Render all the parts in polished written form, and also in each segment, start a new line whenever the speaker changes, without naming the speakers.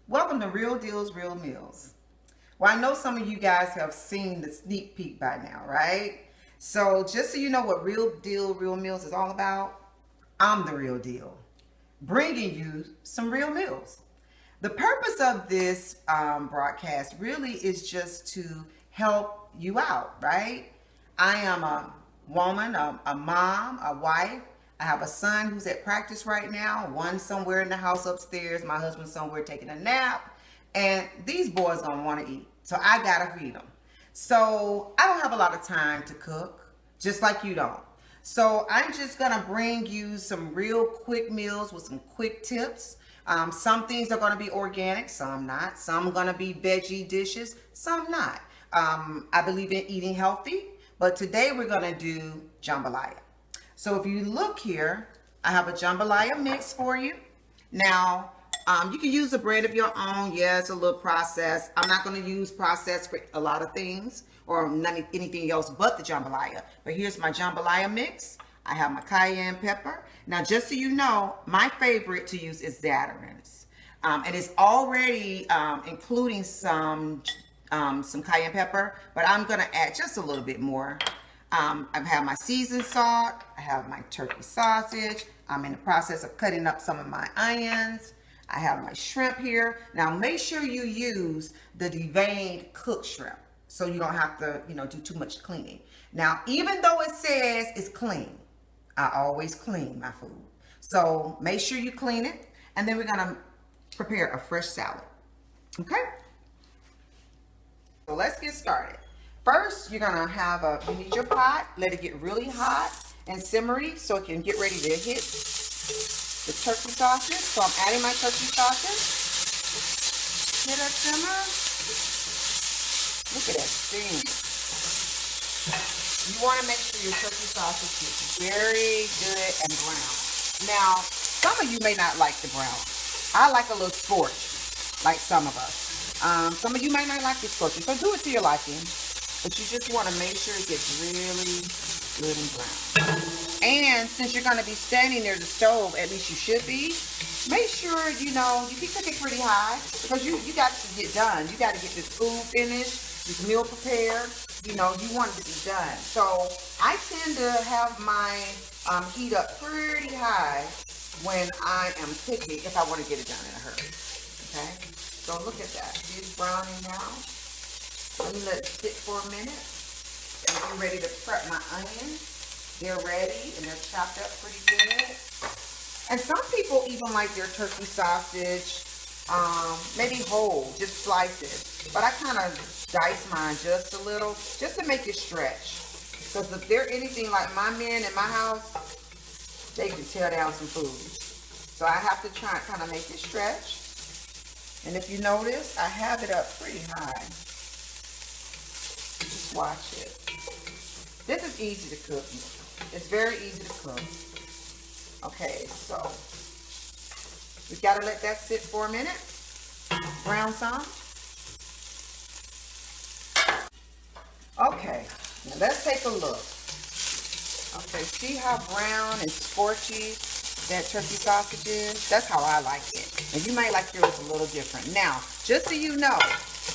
Welcome to Real Deals, Real Meals. Well, I know some of you guys have seen the sneak peek by now, right? So just so you know what Real Deal, Real Meals is all about, I'm the real deal, bringing you some real meals. The purpose of this broadcast really is just to help you out, right? I am a woman, a mom, a wife. I have a son who's at practice right now, one somewhere in the house upstairs, my husband somewhere taking a nap, and these boys gonna want to eat. So I gotta feed them. So I don't have a lot of time to cook, just like you don't. So I'm just gonna bring you some real quick meals with some quick tips. Some things are gonna be organic, some not. Some gonna be veggie dishes, some not. I believe in eating healthy, but today we're gonna do jambalaya. So if you look here, I have a jambalaya mix for you. Now, you can use a bread of your own. Yeah, it's a little processed. I'm not going to use processed for a lot of things or anything else but the jambalaya. But here's my jambalaya mix. I have my cayenne pepper. Now, just so you know, my favorite to use is Zatarain's. And it's already including some cayenne pepper, but I'm going to add just a little bit more. I have my seasoned salt. I have my turkey sausage. I'm in the process of cutting up some of my onions. I have my shrimp here. Now make sure you use the deveined cooked shrimp so you don't have to, do too much cleaning. Now, even though it says it's clean, I always clean my food. So make sure you clean it. And then we're gonna prepare a fresh salad. Okay? So let's get started. First, you're gonna you need your pot, let it get really hot and simmery so it can get ready to hit the turkey sausage. So I'm adding my turkey sausage. Hit that simmer. Look at that steam. You wanna make sure your turkey sausage is very good and brown. Now, some of you may not like the brown. I like a little scorch, like some of us. Some of you might not like the scorching, so do it to your liking. But you just want to make sure it gets really good and brown. And since you're going to be standing near the stove, at least you should be, make sure, you can cook it pretty high because you got to get done. You got to get this food finished, this meal prepared. You want it to be done. So I tend to have my heat up pretty high when I am cooking if I want to get it done in a hurry. Okay? So look at that. It's browning now. Let me let it sit for a minute. And I'm ready to prep my onions. They're ready and they're chopped up pretty good. And some people even like their turkey sausage, maybe whole, just slice it. But I kind of dice mine just a little, just to make it stretch. Because if they're anything like my men in my house, they can tear down some food. So I have to try and kind of make it stretch. And if you notice, I have it up pretty high. Just watch it. This is easy to cook. It's very easy to cook. Okay, so we gotta let that sit for a minute. Brown some. Okay, now let's take a look. Okay, see how brown and scorchy that turkey sausage is? That's how I like it. And you might like yours a little different. Now, just so you know,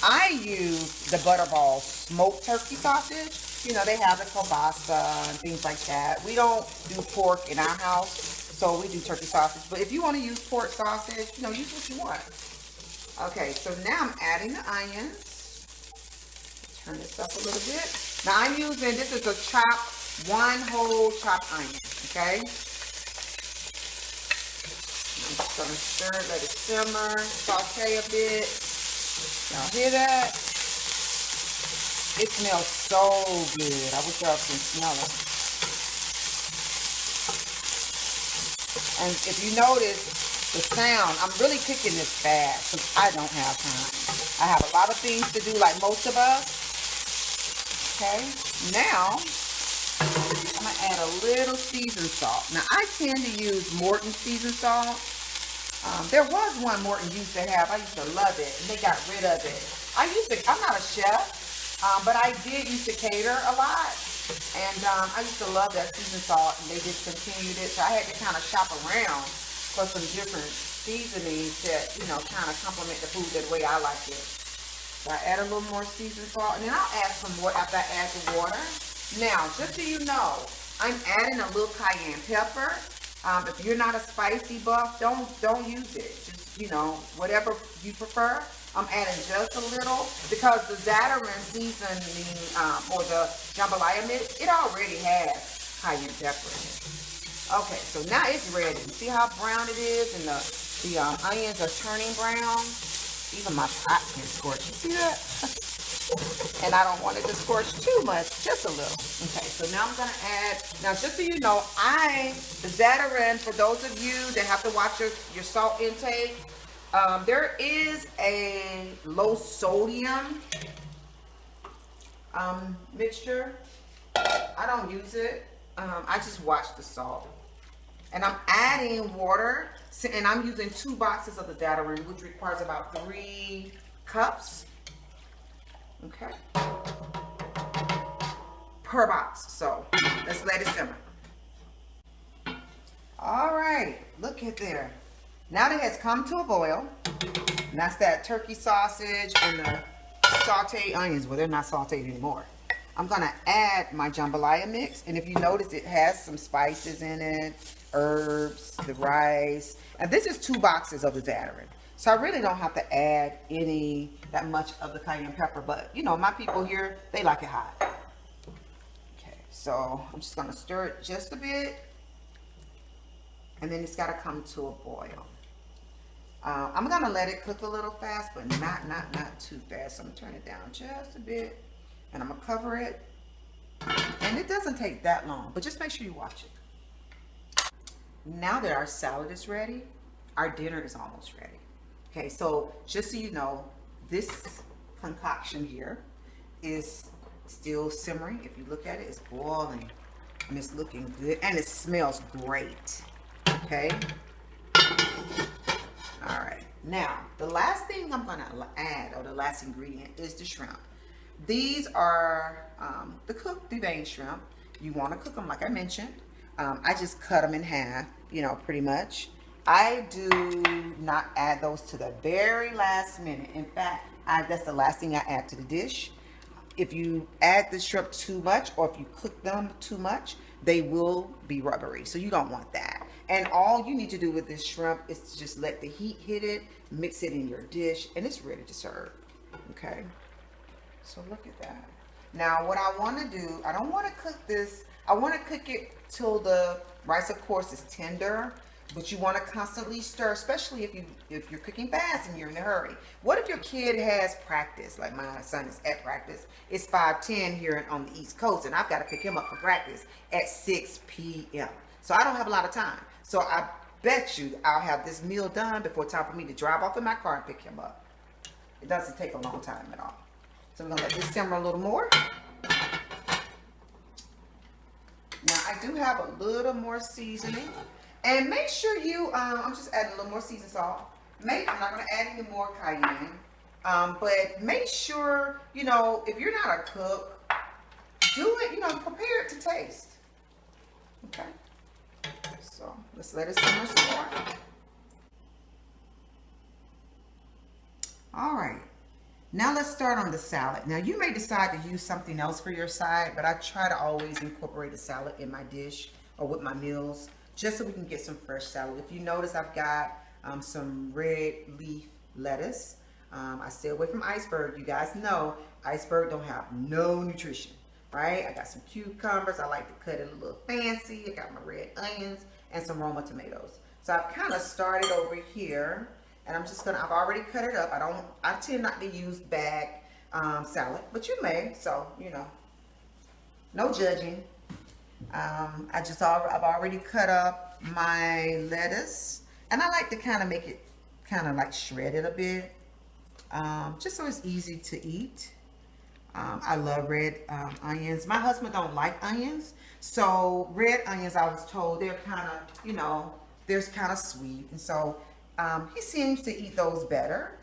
I use the Butterball smoked turkey sausage. They have the kielbasa and things like that. We don't do pork in our house, so we do turkey sausage. But if you want to use pork sausage, use what you want. Okay, so now I'm adding the onions. Turn this up a little bit. Now I'm using, this is a one whole chopped onion, okay? I'm just going to stir it, let it simmer, saute a bit. Y'all hear that? It smells so good. I wish y'all can smell it. And if you notice the sound, I'm really cooking this fast because I don't have time. I have a lot of things to do like most of us. Okay, now I'm going to add a little seasoned salt. Now I tend to use Morton seasoned salt. There was one Morton used to have. I used to love it, and they got rid of it. I'm not a chef, but I did used to cater a lot, and I used to love that seasoned salt, and they discontinued it, so I had to kind of shop around for some different seasonings that, you know, kind of complement the food the way I like it. So I add a little more seasoned salt, and then I'll add some more after I add the water. Now, just so you know, I'm adding a little cayenne pepper. If you're not a spicy buff, don't use it. Just, you know, whatever you prefer. I'm adding just a little because the Zatarain seasoning or the jambalaya mix, it already has cayenne pepper in it. Okay, so now it's ready. See how brown it is, and the onions are turning brown. Even my pot can scorch. You see that? And I don't want it to scorch too much, just a little. Okay, so now I'm gonna add. Now, just so you know, the Zatarain, for those of you that have to watch your salt intake, there is a low sodium mixture. I don't use it. I just watch the salt. And I'm adding water, and I'm using 2 boxes of the Zatarain, which requires about 3 cups. Okay. Per box. So let's let it simmer. All right, look at there. Now it has come to a boil. And that's that turkey sausage and the sauteed onions. Well, they're not sauteed anymore. I'm gonna add my jambalaya mix, and if you notice, it has some spices in it, herbs, the rice, and this is 2 boxes of the Zatarain. So I really don't have to add that much of the cayenne pepper, but you know, my people here, they like it hot. Okay, so I'm just gonna stir it just a bit, and then it's gotta come to a boil. I'm gonna let it cook a little fast, but not too fast. So I'm gonna turn it down just a bit. And I'm gonna cover it, and it doesn't take that long, but just make sure you watch it. Now that our salad is ready, our dinner is almost ready. Okay, so just so you know, this concoction here is still simmering. If you look at it, it's boiling, and it's looking good, and it smells great. Okay. All right. Now, the last thing I'm gonna add, or the last ingredient, is the shrimp. These are the cooked deveined shrimp. You want to cook them like I mentioned. I just cut them in half, you know, pretty much. I do not add those to the very last minute. In fact, that's the last thing I add to the dish. If you add the shrimp too much, or if you cook them too much, they will be rubbery. So you don't want that. And all you need to do with this shrimp is to just let the heat hit it, mix it in your dish, and it's ready to serve. Okay. So look at that. Now what I want to do, I don't want to cook this. I want to cook it till the rice, of course, is tender. But you want to constantly stir, especially if you're cooking fast and you're in a hurry. What if your kid has practice? Like my son is at practice. It's 5:10 here on the East Coast, and I've got to pick him up for practice at 6 p.m. So I don't have a lot of time. So I bet you I'll have this meal done before time for me to drive off in my car and pick him up. It doesn't take a long time at all. So I'm gonna let this simmer a little more. Now I do have a little more seasoning. And make sure you, I'm just adding a little more seasoned salt. I'm not gonna add any more cayenne. But make sure, you know, if you're not a cook, do it, you know, prepare it to taste. Okay. So let's let it simmer some more. All right. Now let's start on the salad. Now you may decide to use something else for your side, but I try to always incorporate a salad in my dish or with my meals, just so we can get some fresh salad. If you notice, I've got some red leaf lettuce. I stay away from iceberg. You guys know iceberg don't have no nutrition, right? I got some cucumbers. I like to cut it a little fancy. I got my red onions and some Roma tomatoes. So I've kind of started over here. And I'm just gonna, I've already cut it up. I tend not to use bag salad, but you may, so, you know, no judging. I've already cut up my lettuce, and I like to kind of make it kind of like shredded a bit, just so it's easy to eat. I love red onions. My husband don't like onions, so red onions, I was told, they're kind of, you know, they're kind of sweet, and so he seems to eat those better.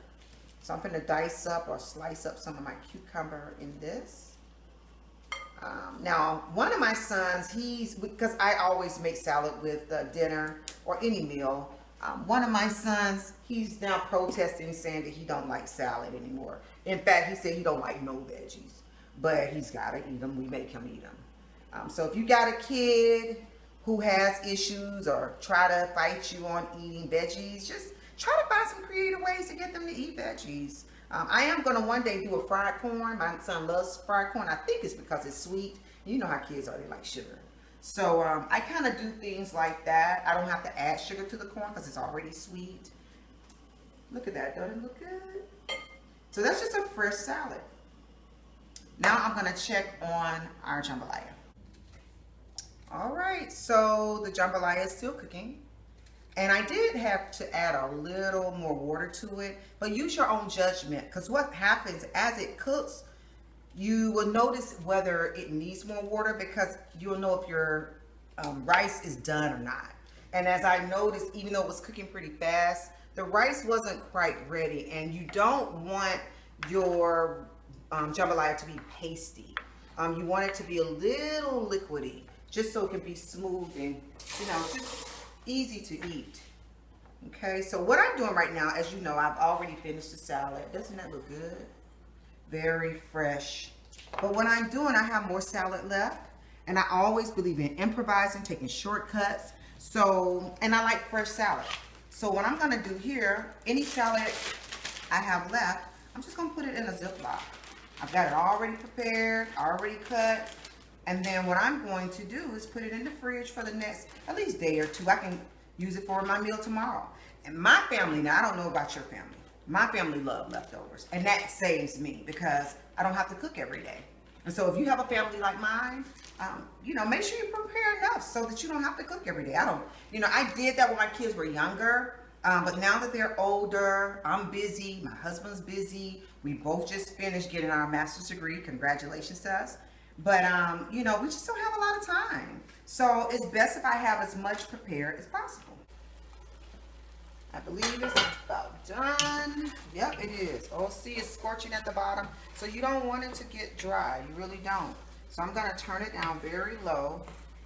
So I'm going to dice up or slice up some of my cucumber in this. Now, one of my sons, because I always make salad with dinner or any meal. One of my sons, he's now protesting, saying that he don't like salad anymore. In fact, he said he don't like no veggies, but he's got to eat them. We make him eat them. So if you got a kid who has issues or try to fight you on eating veggies, just try to find some creative ways to get them to eat veggies. I am going to one day do a fried corn. My son loves fried corn. I think it's because it's sweet. You know how kids are, they like sugar. So I kind of do things like that. I don't have to add sugar to the corn because it's already sweet. Look at that. Doesn't it look good? So that's just a fresh salad. Now I'm going to check on our jambalaya. All right, so the jambalaya is still cooking. And I did have to add a little more water to it, but use your own judgment, because what happens as it cooks, you will notice whether it needs more water, because you'll know if your rice is done or not. And as I noticed, even though it was cooking pretty fast, the rice wasn't quite ready, and you don't want your jambalaya to be pasty. You want it to be a little liquidy, just so it can be smooth and, you know, just easy to eat. Okay, so what I'm doing right now, as you know, I've already finished the salad. Doesn't that look good? Very fresh. But what I'm doing, I have more salad left, and I always believe in improvising, taking shortcuts. So, and I like fresh salad. So what I'm gonna do here, any salad I have left, I'm just gonna put it in a Ziploc. I've got it already prepared, already cut. And then what I'm going to do is put it in the fridge for the next at least day or two. I can use it for my meal tomorrow. And my family, now I don't know about your family, my family love leftovers. And that saves me because I don't have to cook every day. And so if you have a family like mine, you know, make sure you prepare enough so that you don't have to cook every day. I did that when my kids were younger. But now that they're older, I'm busy, my husband's busy. We both just finished getting our master's degree. Congratulations to us. But, you know, we just don't have a lot of time. So it's best if I have as much prepared as possible. I believe it's about done. Yep, it is. Oh, see, it's scorching at the bottom. So you don't want it to get dry. You really don't. So I'm going to turn it down very low.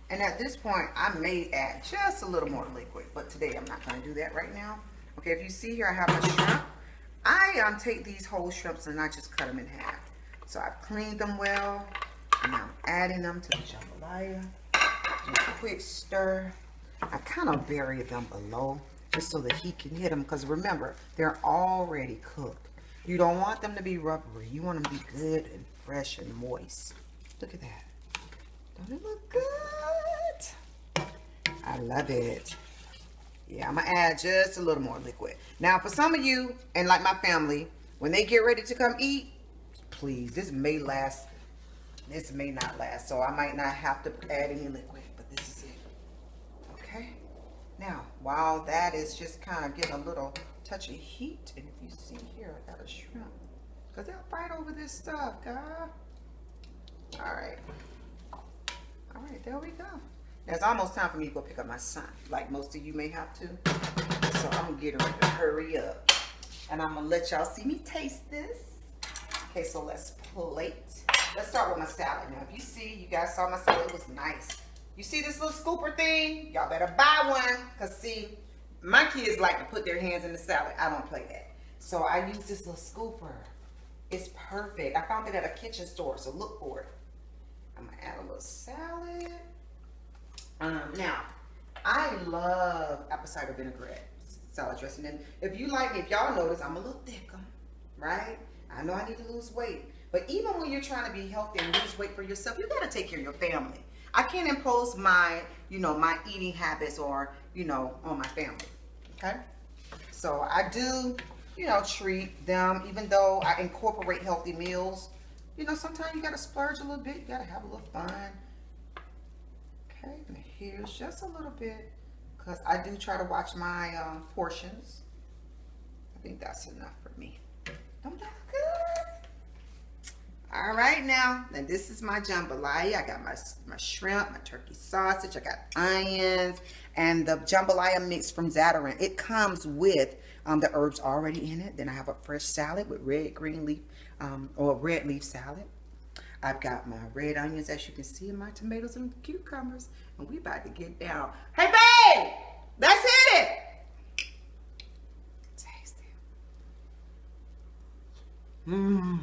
And at this point, I may add just a little more liquid. But today, I'm not going to do that right now. Okay, if you see here, I have my shrimp. I take these whole shrimps and I just cut them in half. So I've cleaned them well. And I'm adding them to the jambalaya. Just a quick stir. I kind of bury them below just so the heat can hit them. Because remember, they're already cooked. You don't want them to be rubbery. You want them to be good and fresh and moist. Look at that. Don't it look good? I love it. Yeah, I'm going to add just a little more liquid. Now, for some of you, and like my family, when they get ready to come eat, please, this may last. This may not last, so I might not have to add any liquid, but this is it. Okay? Now, while that is just kind of getting a little touch of heat, and if you see here, I got a shrimp. Because they'll fight over this stuff, guys. All right. All right, there we go. Now, it's almost time for me to go pick up my son, like most of you may have to. So I'm getting ready to hurry up. And I'm going to let y'all see me taste this. Okay, so let's plate. Let's start with my salad. Now, if you see, you guys saw my salad, it was nice. You see this little scooper thing? Y'all better buy one. Because, see, my kids like to put their hands in the salad. I don't play that. So I use this little scooper. It's perfect. I found it at a kitchen store, so look for it. I'm going to add a little salad. Now, I love apple cider vinaigrette salad dressing. And if you like me, if y'all notice, I'm a little thicker, right? I know I need to lose weight. But even when you're trying to be healthy and lose weight for yourself, you got to take care of your family. I can't impose my, my eating habits or, on my family. Okay? So I do, treat them, even though I incorporate healthy meals. Sometimes you got to splurge a little bit. You got to have a little fun. Okay, and here's just a little bit because I do try to watch my portions. I think that's enough for me. Don't that look good? All right, now this is my jambalaya. I got my shrimp, my turkey sausage. I got onions and the jambalaya mix from Zatarain. It comes with the herbs already in it. Then I have a fresh salad with red leaf salad. I've got my red onions, as you can see, and my tomatoes and cucumbers. And we about to get down. Hey, babe! Let's hit it! Mmm,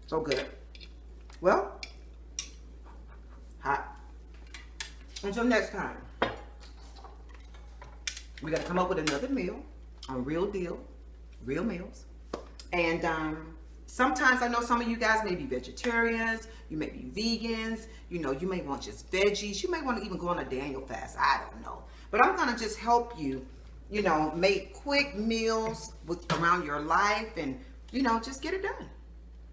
so good. Well, hot. Until next time, we got to come up with another meal on Real Deal, Real Meals. And sometimes I know some of you guys may be vegetarians, you may be vegans, you know, you may want just veggies, you may want to even go on a Daniel fast, I don't know. But I'm going to just help you, you know, make quick meals around your life and, you know, just get it done.